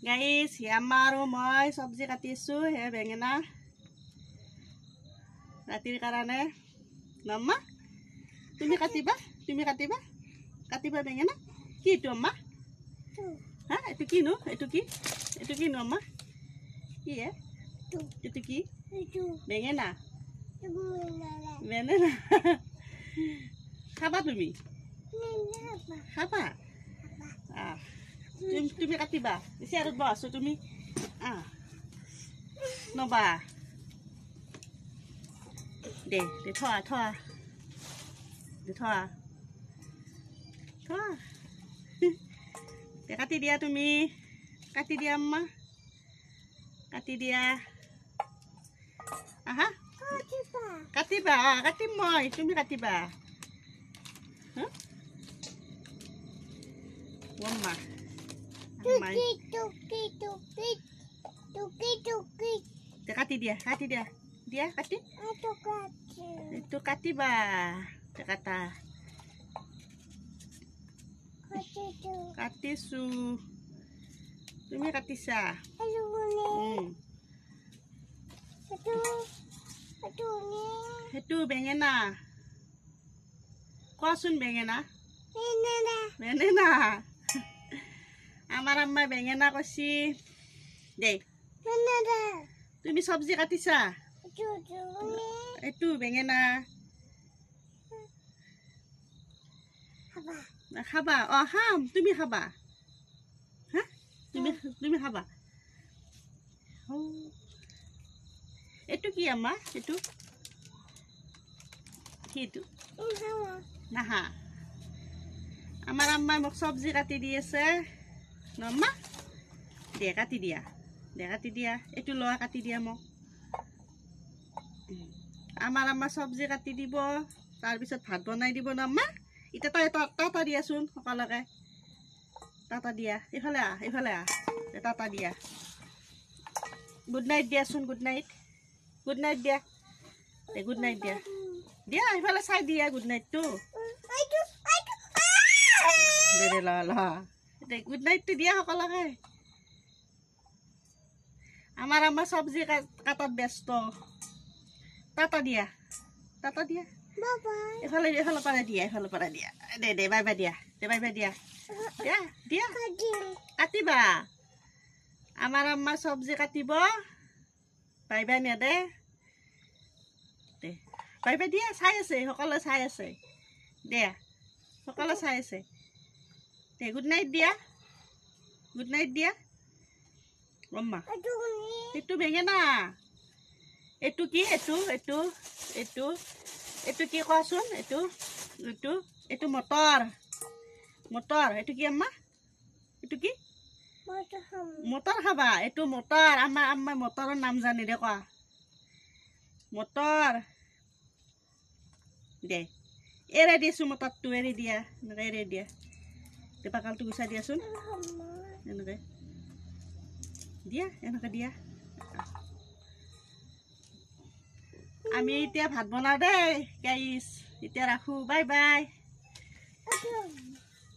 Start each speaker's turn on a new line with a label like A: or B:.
A: গাইছ আমাৰো মই চব্জি কাটিছোঁ হে বেঙেনা ৰাতিৰ কাৰণে নম্মা তুমি কাটিবা কাটিবা বেঙেনা কি এইটো আম্মা হা এইটো কিনো এইটো কিনো আম্মা কি হে এইটো কি বেঙেনা বেঙেনা খাবা তুমি খাবা তুমি কাটিবা চেয়াৰত বহাছো তুমি নবা দে থোৱা কাটি দিয়া তুমি কাটি দিয়া আম্মা কাটি দিয়া আহা কাটিবা কাটিম মই তুমি কাটিবা আম্মা কাটি দিয়া দিয়া কাটি এইটো কাটিবা কাটা কাটিছো তুমি কাটিছা সেইটো বেঙেনা কোৱাচোন বেঙেনা বেঙেনা আমাৰ আম্মাই বেঙেনা কৈছি দেই তুমি চব্জি কাটিছা এইটো বেঙেনা খাবা খাম তুমি খাবা হা তুমি খাবা এইটো কি আম্মা এইটো কিটো নাহা আমাৰ আম্মাই মোক চব্জি কাটি দি আছে নম্মা দে কাটি দিয়া এইটো লোৱা কাটি দিয়া মোক আমাৰ আম্মা চব্জি কাটি দিব তাৰপিছত ভাত বনাই দিব নম্মা এতিয়া তই টাটা দিয়াচোন সকলোকে টাটা দিয়া এইফালে আহ টাটা দিয়া গুড নাইট দিয়াচোন গুড নাইট দিয়া গুড নাইট দিয়া এইফালে চাই দিয়া গুড নাইটটো দে ল গুড নাইটটো দিয়া সকলোকে আমাৰ আম্মা চব্জি কাটাত ব্যস্ত টাটা দিয়া এইফালে পৰা দিয়া দে বাই বাই দিয়া কাটিবা আমাৰ আম্মা চব্জি কাটিব বাই বাই নেদে দে বাই বাই দিয়া চাই আছে সকলোৱে চাই আছে দে সকলোৱে চাই আছে দে গুড নাইট দিয়া আম্মা এইটো বেঙেনা এইটো কি এইটো কি কোৱাচোন এইটো মটৰ এইটো কি আম্মা এইটো কি মটৰ খাবা এইটো মটৰ আমাৰ আম্মাই মটৰৰ নাম জানি দে কোৱা মটৰ দে এৰাই দিছোঁ মটৰটো এৰি দিয়া এনেকৈ এৰাই দিয়া পাকালটো গুচাই দিয়াচোন এনেকৈ দিয়া আমি এতিয়া ভাত বনাওঁ দেই গাইছ এতিয়া ৰাখোঁ বাই বাই